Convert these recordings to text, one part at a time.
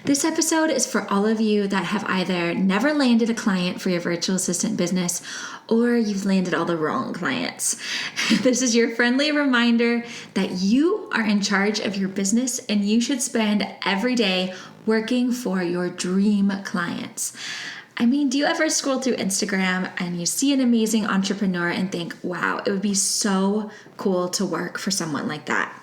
This episode is for all of you that have either never landed a client for your virtual assistant business or you've landed all the wrong clients. This is your friendly reminder that you are in charge of your business and you should spend every day working for your dream clients. I mean, do you ever scroll through Instagram and you see an amazing entrepreneur and think, wow, it would be so cool to work for someone like that?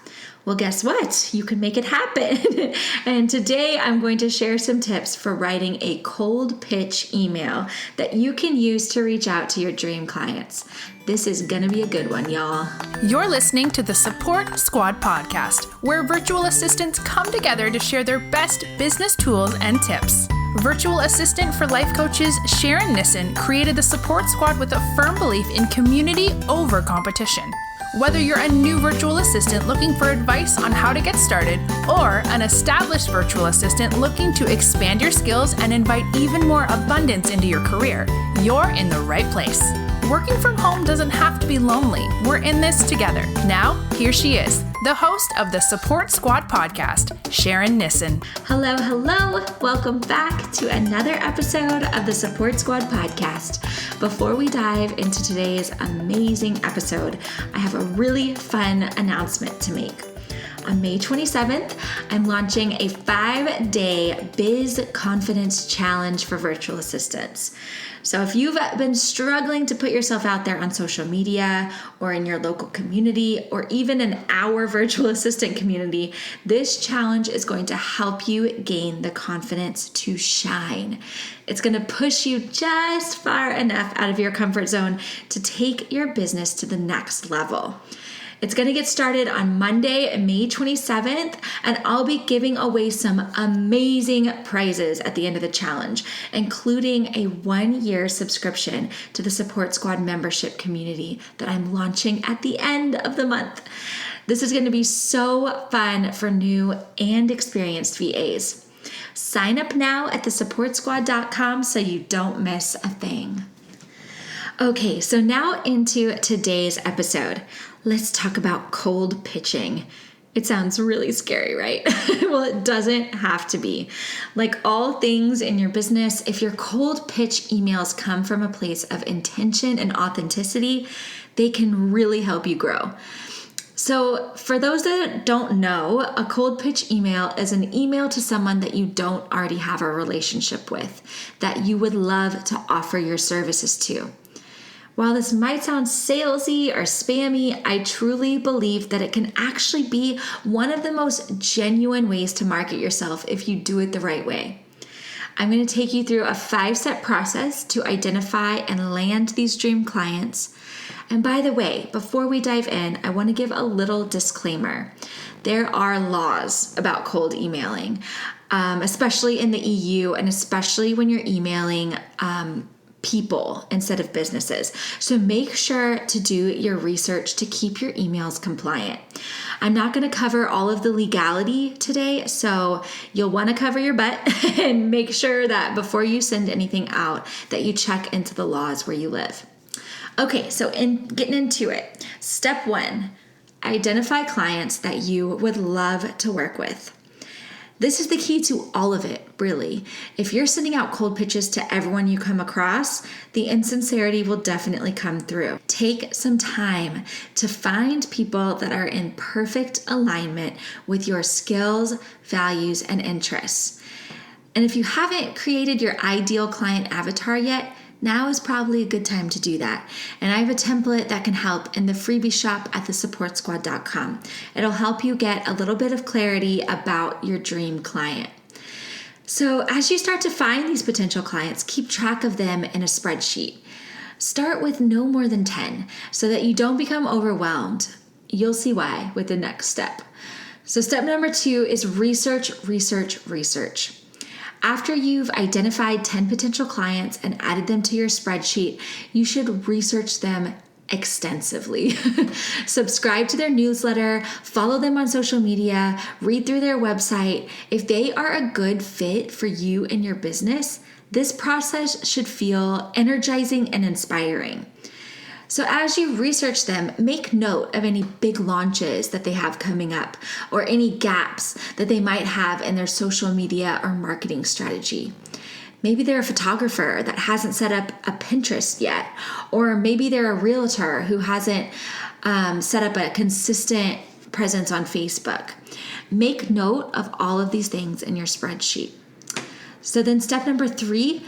Well, guess what? You can make it happen. And today I'm going to share some tips for writing a cold pitch email that you can use to reach out to your dream clients. This is going to be a good one, y'all. You're listening to the Support Squad podcast, where virtual assistants come together to share their best business tools and tips. Virtual assistant for life coaches Sharon Nissen created the Support Squad with a firm belief in community over competition. Whether you're a new virtual assistant looking for advice on how to get started, or an established virtual assistant looking to expand your skills and invite even more abundance into your career, you're in the right place. Working from home doesn't have to be lonely. We're in this together. Now, here she is, the host of the Support Squad podcast, Sharon Nissen. Hello. Welcome back to another episode of the Support Squad podcast. Before we dive into today's amazing episode, I have a really fun announcement to make. On May 27th, I'm launching a 5-day Biz Confidence Challenge for virtual assistants. So if you've been struggling to put yourself out there on social media or in your local community or even in our virtual assistant community, this challenge is going to help you gain the confidence to shine. It's going to push you just far enough out of your comfort zone to take your business to the next level. It's going to get started on Monday, May 27th, and I'll be giving away some amazing prizes at the end of the challenge, including a 1-year subscription to the Support Squad membership community that I'm launching at the end of the month. This is going to be so fun for new and experienced VAs. Sign up now at thesupportsquad.com so you don't miss a thing. Okay, so now into today's episode. Let's talk about cold pitching. It sounds really scary, right? Well, it doesn't have to be. Like all things in your business, if your cold pitch emails come from a place of intention and authenticity, they can really help you grow. So for those that don't know, a cold pitch email is an email to someone that you don't already have a relationship with, that you would love to offer your services to. While this might sound salesy or spammy, I truly believe that it can actually be one of the most genuine ways to market yourself if you do it the right way. I'm going to take you through a 5-step process to identify and land these dream clients. And by the way, before we dive in, I want to give a little disclaimer. There are laws about cold emailing, especially in the EU and especially when you're emailing people instead of businesses. So make sure to do your research to keep your emails compliant. I'm not going to cover all of the legality today, so you'll want to cover your butt and make sure that before you send anything out that you check into the laws where you live. Okay, so getting into it. Step 1, identify clients that you would love to work with. This is the key to all of it, really. If you're sending out cold pitches to everyone you come across, the insincerity will definitely come through. Take some time to find people that are in perfect alignment with your skills, values, and interests. And if you haven't created your ideal client avatar yet, now is probably a good time to do that. And I have a template that can help in the freebie shop at thesupportsquad.com. It'll help you get a little bit of clarity about your dream client. So as you start to find these potential clients, keep track of them in a spreadsheet. Start with no more than 10 so that you don't become overwhelmed. You'll see why with the next step. So step number 2 is research. After you've identified 10 potential clients and added them to your spreadsheet, you should research them extensively. Subscribe to their newsletter, follow them on social media, read through their website. If they are a good fit for you and your business, this process should feel energizing and inspiring. So as you research them, make note of any big launches that they have coming up or any gaps that they might have in their social media or marketing strategy. Maybe they're a photographer that hasn't set up a Pinterest yet, or maybe they're a realtor who hasn't set up a consistent presence on Facebook. Make note of all of these things in your spreadsheet. So then step number 3,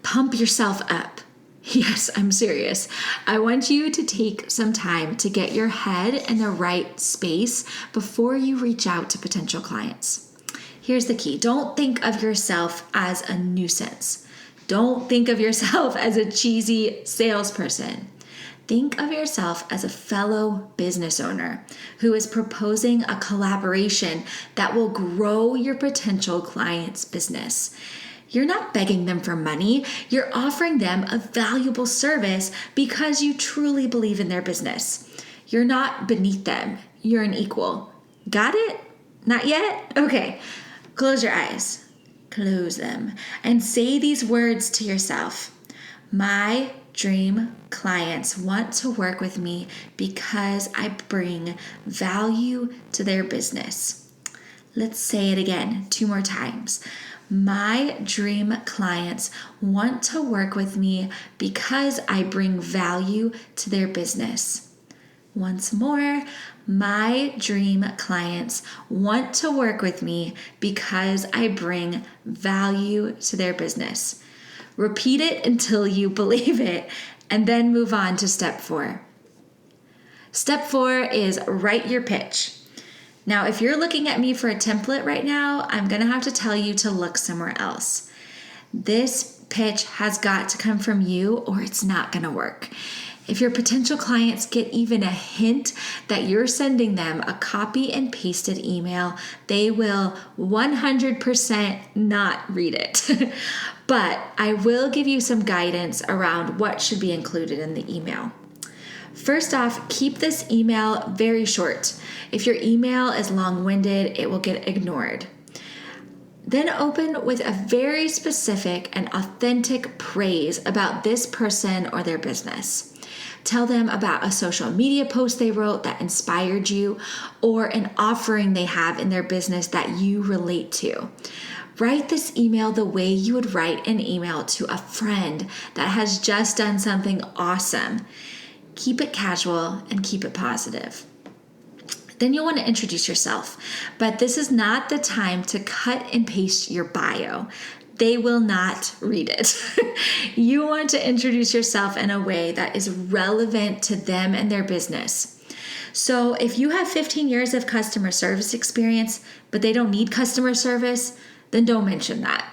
pump yourself up. Yes, I'm serious. I want you to take some time to get your head in the right space before you reach out to potential clients. Here's the key. Don't think of yourself as a nuisance. Don't think of yourself as a cheesy salesperson. Think of yourself as a fellow business owner who is proposing a collaboration that will grow your potential client's business. You're not begging them for money. You're offering them a valuable service because you truly believe in their business. You're not beneath them. You're an equal. Got it? Not yet? Okay. Close your eyes. Close them. And say these words to yourself. My dream clients want to work with me because I bring value to their business. Let's say it again 2 more times. My dream clients want to work with me because I bring value to their business. Once more, my dream clients want to work with me because I bring value to their business. Repeat it until you believe it, and then move on to step 4. Step 4 is write your pitch. Now, if you're looking at me for a template right now, I'm going to have to tell you to look somewhere else. This pitch has got to come from you or it's not going to work. If your potential clients get even a hint that you're sending them a copy and pasted email, they will 100% not read it. But I will give you some guidance around what should be included in the email. First off, keep this email very short. If your email is long-winded, it will get ignored. Then open with a very specific and authentic praise about this person or their business. Tell them about a social media post they wrote that inspired you or an offering they have in their business that you relate to. Write this email the way you would write an email to a friend that has just done something awesome. Keep it casual and keep it positive. Then you'll want to introduce yourself, but this is not the time to cut and paste your bio. They will not read it. You want to introduce yourself in a way that is relevant to them and their business. So if you have 15 years of customer service experience, but they don't need customer service, then don't mention that.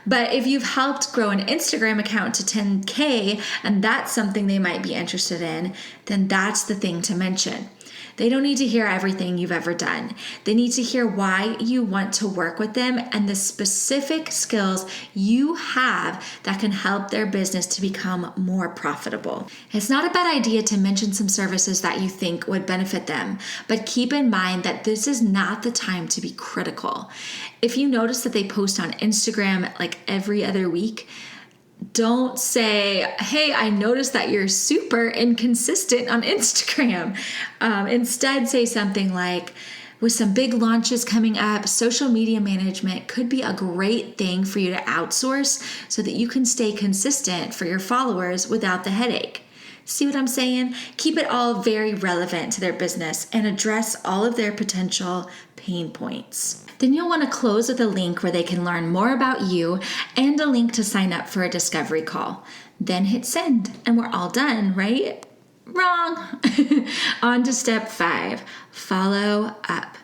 But if you've helped grow an Instagram account to 10K and that's something they might be interested in, then that's the thing to mention. They don't need to hear everything you've ever done. They need to hear why you want to work with them and the specific skills you have that can help their business to become more profitable. It's not a bad idea to mention some services that you think would benefit them, but keep in mind that this is not the time to be critical. If you notice that they post on Instagram like every other week, don't say, hey, I noticed that you're super inconsistent on Instagram. Instead, say something like, with some big launches coming up, social media management could be a great thing for you to outsource so that you can stay consistent for your followers without the headache. See what I'm saying? Keep it all very relevant to their business and address all of their potential pain points. Then you'll want to close with a link where they can learn more about you and a link to sign up for a discovery call. Then hit send and we're all done, right? Wrong. On to step 5, follow up.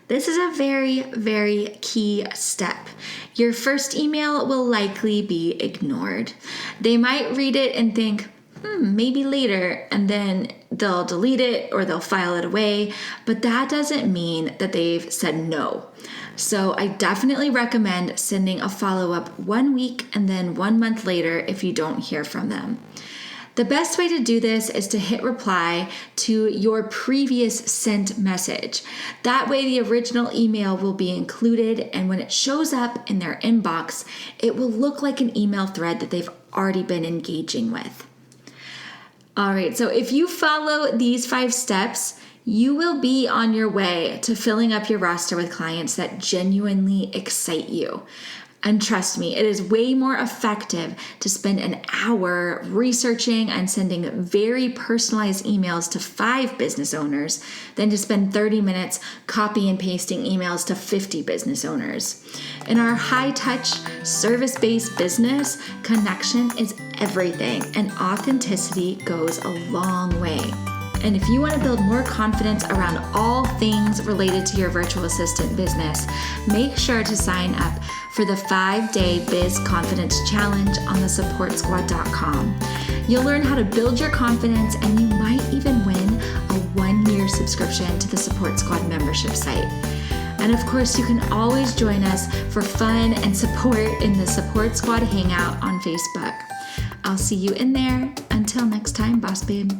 This is a very, very key step. Your first email will likely be ignored. They might read it and think, maybe later, and then they'll delete it or they'll file it away, but that doesn't mean that they've said no. So I definitely recommend sending a follow-up 1 week and then 1 month later if you don't hear from them. The best way to do this is to hit reply to your previous sent message. That way the original email will be included, and when it shows up in their inbox, it will look like an email thread that they've already been engaging with. All right, so if you follow these 5 steps, you will be on your way to filling up your roster with clients that genuinely excite you. And trust me, it is way more effective to spend an hour researching and sending very personalized emails to 5 business owners than to spend 30 minutes copy and pasting emails to 50 business owners. In our high-touch, service-based business, connection is everything, and authenticity goes a long way. And if you want to build more confidence around all things related to your virtual assistant business, make sure to sign up for the 5-day Biz Confidence Challenge on thesupportsquad.com. You'll learn how to build your confidence, and you might even win a 1-year subscription to the Support Squad membership site. And of course, you can always join us for fun and support in the Support Squad Hangout on Facebook. I'll see you in there. Until next time, Boss Babe.